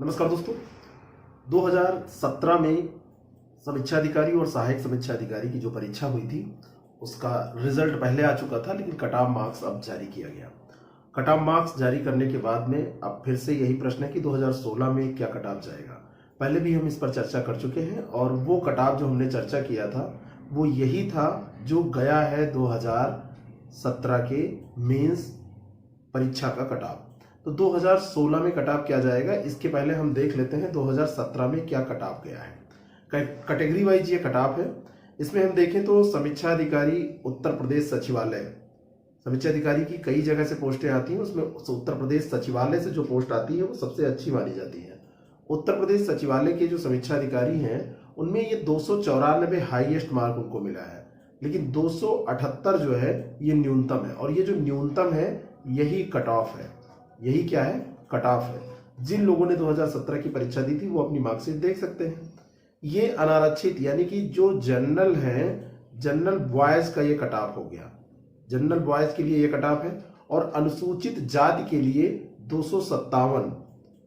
नमस्कार दोस्तों। 2017 में समीक्षा अधिकारी और सहायक समीक्षा अधिकारी की जो परीक्षा हुई थी उसका रिजल्ट पहले आ चुका था, लेकिन कट ऑफ मार्क्स अब जारी किया गया। कट ऑफ मार्क्स जारी करने के बाद में अब फिर से यही प्रश्न है कि 2016 में क्या कट ऑफ जाएगा। पहले भी हम इस पर चर्चा कर चुके हैं और वो कट ऑफ जो हमने चर्चा किया था वो यही था जो गया है 2017 के मेंस परीक्षा का कट ऑफ। तो 2016 में कट ऑफ क्या जाएगा, इसके पहले हम देख लेते हैं 2017 में क्या कट ऑफ गया है। कैटेगरी वाइज ये कट ऑफ है। इसमें हम देखें तो समीक्षा अधिकारी उत्तर प्रदेश सचिवालय, समीक्षा अधिकारी की कई जगह से पोस्टें आती हैं, उसमें उत्तर प्रदेश सचिवालय से जो पोस्ट आती है वो सबसे अच्छी मानी जाती है। उत्तर प्रदेश सचिवालय के जो समीक्षा अधिकारी हैं उनमें ये 294 हाईएस्ट मार्क उनको मिला है, लेकिन 278 जो है ये न्यूनतम है। और ये जो न्यूनतम है यही कट ऑफ है, यही क्या है, कट ऑफ है। जिन लोगों ने 2017 की परीक्षा दी थी वो अपनी मार्कशीट देख सकते हैं। ये अनारक्षित यानी कि जो जनरल है, जनरल बॉयज का ये कट ऑफ हो गया, जनरल बॉयज के लिए ये कट ऑफ है। और अनुसूचित जाति के लिए 257,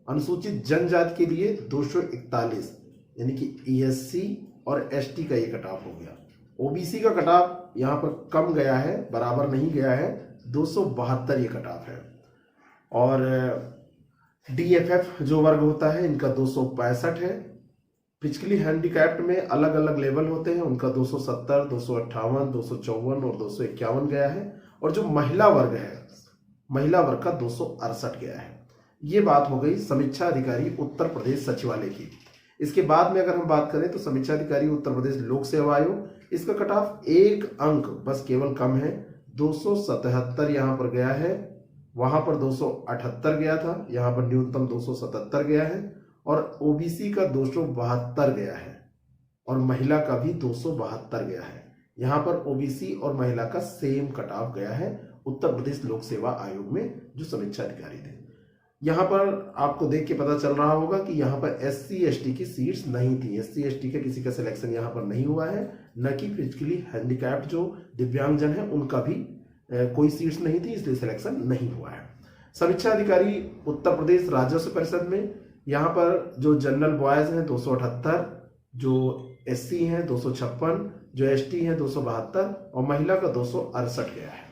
अनुसूचित जनजाति के लिए 241, यानी कि ईएससी और एसटी का ये कट ऑफ हो गया। ओबीसी का कट ऑफ यहां पर कम गया है, बराबर नहीं गया है, 272 ये कट ऑफ है। और डीएफएफ जो वर्ग होता है इनका 265 है। फिजिकली हैंडीकैप्ड में अलग अलग लेवल होते हैं, उनका 270, 258, 254 और 251 गया है। और जो महिला वर्ग है, महिला वर्ग का 268 गया है। ये बात हो गई समीक्षा अधिकारी उत्तर प्रदेश सचिवालय की। इसके बाद में अगर हम बात करें तो समीक्षा अधिकारी उत्तर प्रदेश लोक सेवा आयोग, इसका कट ऑफ 1 अंक बस केवल कम है, 277 यहां पर गया है, वहां पर 278 गया था, यहां पर न्यूनतम 277 गया है। और ओबीसी का 272 गया है और महिला का भी 272 गया है। यहां पर ओबीसी और महिला का सेम कट ऑफ गया है उत्तर प्रदेश लोक सेवा आयोग में जो समीक्षा अधिकारी थे। यहां पर आपको देख के पता चल रहा होगा कि यहां पर एससी एसटी की सीट्स नहीं थी, एससी एसटी का किसी का सिलेक्शन यहां पर नहीं हुआ है, न कि फिजिकली हैंडीकैप्ड जो दिव्यांगजन है उनका भी कोई सीट्स नहीं थी, इसलिए सिलेक्शन नहीं हुआ है। समीक्षा अधिकारी उत्तर प्रदेश राजस्व परिषद में यहाँ पर जो जनरल बॉयज हैं 278, जो एससी हैं 256, जो एसटी हैं 272 और महिला का 268 गया है।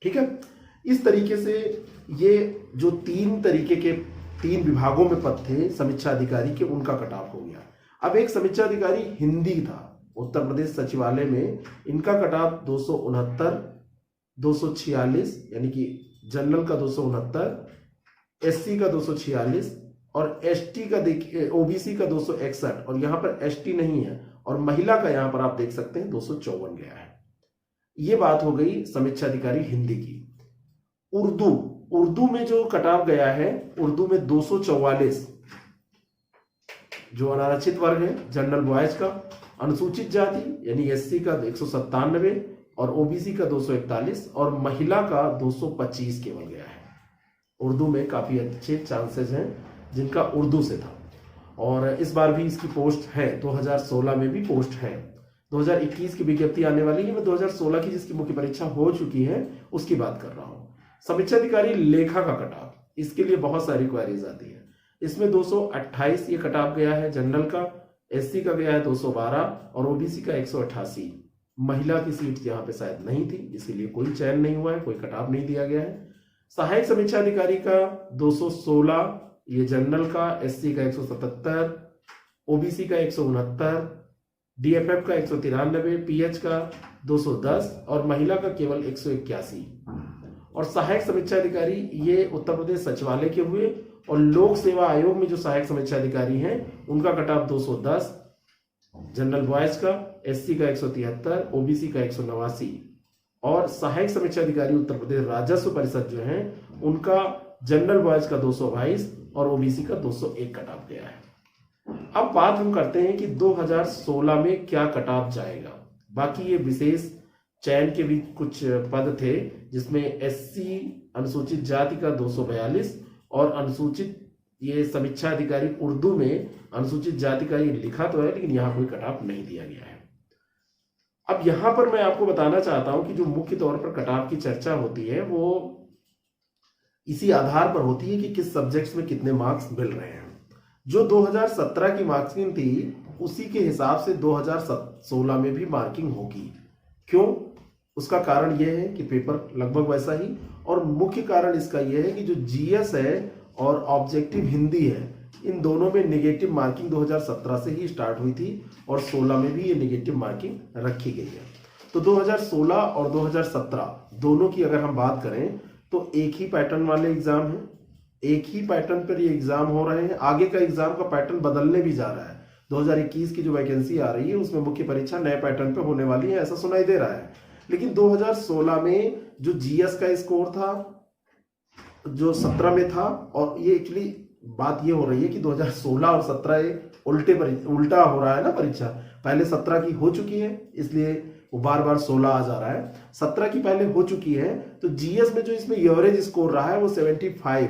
ठीक है, इस तरीके से ये जो 3 विभागों में पद थे समीक्षा अधिकारी के, उनका कट ऑफ हो गया। अब एक समीक्षा अधिकारी हिंदी था उत्तर प्रदेश सचिवालय में, इनका कट ऑफ 269, 246 यानी कि जनरल का 269, एससी का 246 और एसटी का देखिए, ओबीसी का 261 और यहां पर एसटी नहीं है, और महिला का यहां पर आप देख सकते हैं 254 गया है। यह बात हो गई समीक्षा अधिकारी हिंदी की। उर्दू में जो कट ऑफ गया है, उर्दू में 244 जो अनारक्षित वर्ग है जनरल बॉयज का, अनुसूचित जाति यानी एससी का 197 और ओबीसी का 241 और महिला का 225 केवल गया है। उर्दू में काफी अच्छे चांसेस हैं जिनका उर्दू से था, और इस बार भी इसकी पोस्ट है, 2016 में भी पोस्ट है। 2021 की विज्ञप्ति आने वाली है, मैं 2016 की जिसकी मुख्य परीक्षा हो चुकी है उसकी बात कर रहा हूं। समीक्षा अधिकारी लेखा का कट ऑफ, इसके लिए बहुत सारी क्वेरीज आती है। इसमें 228 ये कट ऑफ गया है जनरल का, एससी का गया है 212 और ओबीसी का 188। महिला की सीट यहाँ पे शायद नहीं थी, इसीलिए कोई चयन नहीं हुआ है, कोई कट ऑफ नहीं दिया गया है। सहायक समीक्षा अधिकारी का 216 ये जनरल का, एससी का 177, ओबीसी का 169, डीएफएफ का 193, पीएच का 210 और महिला का केवल 181। और सहायक समीक्षा अधिकारी ये उत्तर प्रदेश सचिवालय के हुए, और लोक सेवा आयोग में जो सहायक समीक्षा अधिकारी हैं उनका कट ऑफ 210 जनरल बॉयज का, एससी का 173, ओबीसी का 189 और सहायक समीक्षा अधिकारी उत्तर प्रदेश राजस्व परिषद जो है उनका जनरल बॉयज का 222 और ओबीसी का 201 कट ऑफ गया है। अब बात हम करते हैं कि 2016 में क्या कट ऑफ जाएगा। बाकी ये विशेष चयन के भी कुछ पद थे जिसमें एससी अनुसूचित जाति का 242 और अनुसूचित, ये समीक्षा अधिकारी उर्दू में अनुसूचित जाति का ये लिखा तो है लेकिन यहां कोई कट ऑफ नहीं दिया गया है। अब यहां पर मैं आपको बताना चाहता हूं कि जो मुख्य तौर पर कट ऑफ की चर्चा होती है वो इसी आधार पर होती है कि किस सब्जेक्ट्स में कितने मार्क्स मिल रहे हैं। जो 2017 की मार्किंग थी उसी के हिसाब से 2016 में भी मार्किंग होगी। क्यों? उसका कारण यह है कि पेपर लगभग वैसा ही, और मुख्य कारण इसका यह है कि जो जीएस है और ऑब्जेक्टिव हिंदी है, इन दोनों में नेगेटिव मार्किंग 2017 से ही स्टार्ट हुई थी और 16 में भी ये नेगेटिव मार्किंग रखी गई है। तो 2016 और 2017 दोनों की अगर हम बात करें तो एक ही पैटर्न वाले एग्जाम हैं, एक ही पैटर्न पर ये एग्जाम हो रहे हैं। आगे का एग्जाम का पैटर्न बदलने भी जा रहा है। 2021 की जो वैकेंसी आ रही है उसमें मुख्य परीक्षा नए पैटर्न पे होने वाली है, ऐसा सुनाई दे रहा है। लेकिन 2016 में जो जीएस का स्कोर था जो 17 में था, और ये एक्चुअली बात ये हो रही है कि 2016 और 17 उल्टा हो रहा है ना परीक्षा। पहले 17 की हो चुकी है इसलिए वो बार बार 16 आ जा रहा है। 17 की पहले हो चुकी है तो जीएस में जो इसमें एवरेज स्कोर रहा है वो 75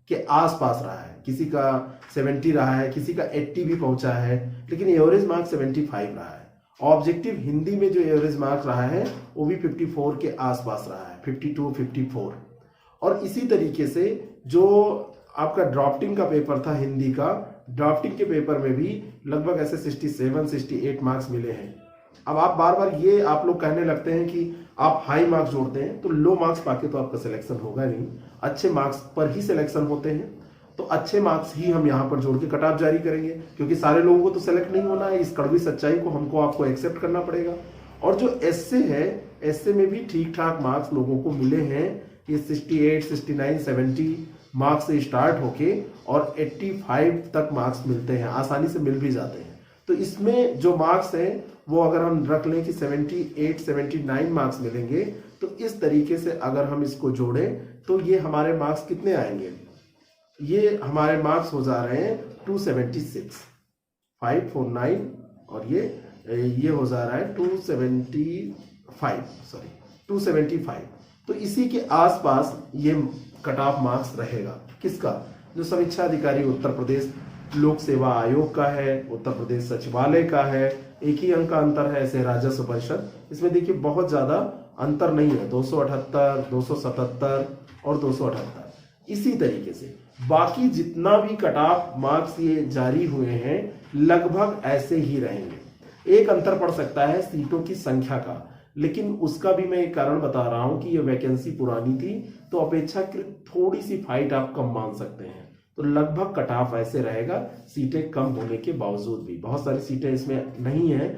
के आसपास रहा है। किसी का 70 रहा है, किसी का 80 भी पहुंचा है, लेकिन एवरेज मार्क 75 रहा है। ऑब्जेक्टिव हिंदी में जो एवरेज मार्क रहा है वो भी 54 के आसपास रहा है, 52 54। और इसी तरीके से जो आपका ड्राफ्टिंग का पेपर था हिंदी का, ड्राफ्टिंग के पेपर में भी लगभग ऐसे 67 68 मार्क्स मिले हैं। अब आप बार बार ये आप लोग कहने लगते हैं कि आप हाई मार्क्स जोड़ते हैं तो लो मार्क्स पाके तो आपका सिलेक्शन होगा नहीं, अच्छे मार्क्स पर ही सिलेक्शन होते हैं। तो अच्छे मार्क्स ही हम यहाँ पर जोड़ के कट ऑफ जारी करेंगे, क्योंकि सारे लोगों को तो सेलेक्ट नहीं होना है। इस कड़वी सच्चाई को हमको आपको एक्सेप्ट करना पड़ेगा। और जो एसए है, एसए में भी ठीक ठाक मार्क्स लोगों को मिले हैं। ये 68 69 70 मार्क्स से स्टार्ट होके और 85 तक मार्क्स मिलते हैं, आसानी से मिल भी जाते हैं। तो इसमें जो मार्क्स हैं वो अगर हम रख लें कि 78 79 मार्क्स मिलेंगे, तो इस तरीके से अगर हम इसको जोड़ें तो ये हमारे मार्क्स कितने आएंगे? ये हमारे मार्क्स हो जा रहे हैं 276 549, और ये हो जा रहा है 275। तो इसी के आसपास ये कट ऑफ मार्क्स रहेगा। किसका? जो समीक्षा अधिकारी उत्तर प्रदेश लोक सेवा आयोग का है, उत्तर प्रदेश सचिवालय का है। एक ही अंक का अंतर है, ऐसे राजस्व परिषद। इसमें देखिए बहुत ज्यादा अंतर नहीं है, 278 277 और 278। इसी तरीके से बाकी जितना भी कट ऑफ मार्क्स ये जारी हुए हैं लगभग ऐसे ही रहेंगे। एक अंतर पड़ सकता है सीटों की संख्या का, लेकिन उसका भी मैं एक कारण बता रहा हूं कि ये वैकेंसी पुरानी थी तो अपेक्षाकृत थोड़ी सी फाइट आप कम मान सकते हैं। तो लगभग कट ऑफ ऐसे रहेगा, सीटें कम होने के बावजूद भी। बहुत सारी सीटें इसमें नहीं है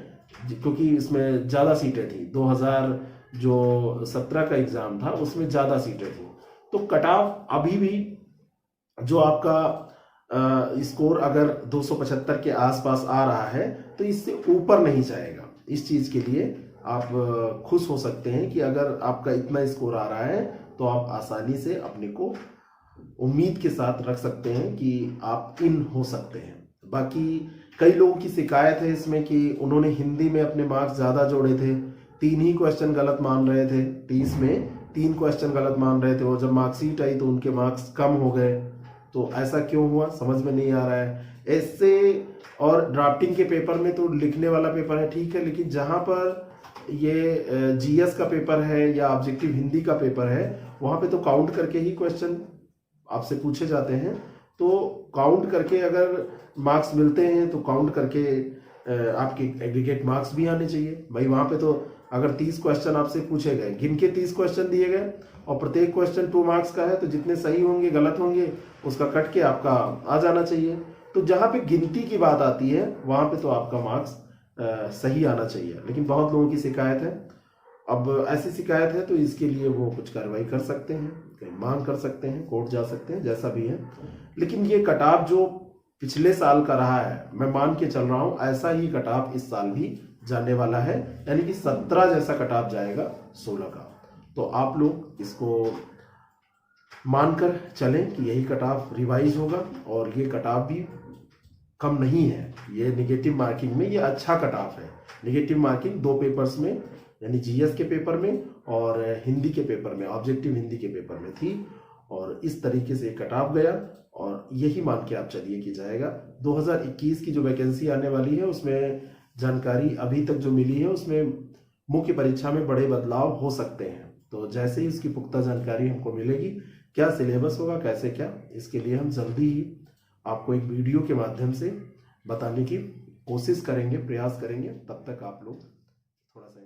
क्योंकि इसमें ज्यादा सीटें थी। 2017 का एग्जाम था उसमें ज्यादा सीटें थी। तो कट ऑफ अभी भी जो आपका स्कोर अगर 275 के आसपास आ रहा है तो इससे ऊपर नहीं जाएगा। इस चीज के लिए आप खुश हो सकते हैं कि अगर आपका इतना स्कोर आ रहा है तो आप आसानी से अपने को उम्मीद के साथ रख सकते हैं कि आप इन हो सकते हैं। बाकी कई लोगों की शिकायत है इसमें कि उन्होंने हिंदी में अपने मार्क्स ज्यादा जोड़े थे, 3 ही क्वेश्चन गलत मान रहे थे, 30 में 3 क्वेश्चन गलत मान रहे थे, और जब मार्कशीट आई तो उनके मार्क्स कम हो गए। तो ऐसा क्यों हुआ समझ में नहीं आ रहा है। ऐसे और ड्राफ्टिंग के पेपर में तो लिखने वाला पेपर है ठीक है, लेकिन जहां पर ये जीएस का पेपर है या ऑब्जेक्टिव हिंदी का पेपर है वहां पे तो काउंट करके ही क्वेश्चन आपसे पूछे जाते हैं। तो काउंट करके अगर मार्क्स मिलते हैं तो काउंट करके आपके एग्रीगेट मार्क्स भी आने चाहिए भाई। वहां पे तो अगर 30 क्वेश्चन आपसे पूछे गए, गिन के 30 क्वेश्चन दिए गए और प्रत्येक क्वेश्चन 2 मार्क्स का है, तो जितने सही होंगे गलत होंगे उसका कट के आपका आ जाना चाहिए। तो जहां पे गिनती की बात आती है वहां पे तो आपका मार्क्स सही आना चाहिए। लेकिन बहुत लोगों की शिकायत है। अब ऐसी शिकायत है तो इसके लिए वो कुछ कार्रवाई कर सकते हैं, कहीं मांग कर सकते हैं, कोर्ट जा सकते हैं, जैसा भी है। लेकिन ये कट ऑफ जो पिछले साल का रहा है, मैं मान के चल रहा हूं ऐसा ही कट ऑफ इस साल भी जाने वाला है, यानी कि 17 जैसा कट ऑफ जाएगा 16 का। तो आप लोग इसको मानकर चलें कि यही कट ऑफ रिवाइज होगा, और ये कट ऑफ भी कम नहीं है। ये नेगेटिव मार्किंग में ये अच्छा कट ऑफ है। नेगेटिव मार्किंग 2 पेपर्स में, यानी जीएस के पेपर में और हिंदी के पेपर में, ऑब्जेक्टिव हिंदी के पेपर में थी, और इस तरीके से कट ऑफ गया। और यही मान के आप चलिए कि जाएगा। 2021 की जो वैकेंसी आने वाली है उसमें जानकारी अभी तक जो मिली है उसमें मुख्य परीक्षा में बड़े बदलाव हो सकते हैं। तो जैसे ही उसकी पुख्ता जानकारी हमको मिलेगी क्या सिलेबस होगा, कैसे क्या, इसके लिए हम जल्दी ही आपको एक वीडियो के माध्यम से बताने की कोशिश करेंगे, प्रयास करेंगे। तब तक आप लोग थोड़ा सा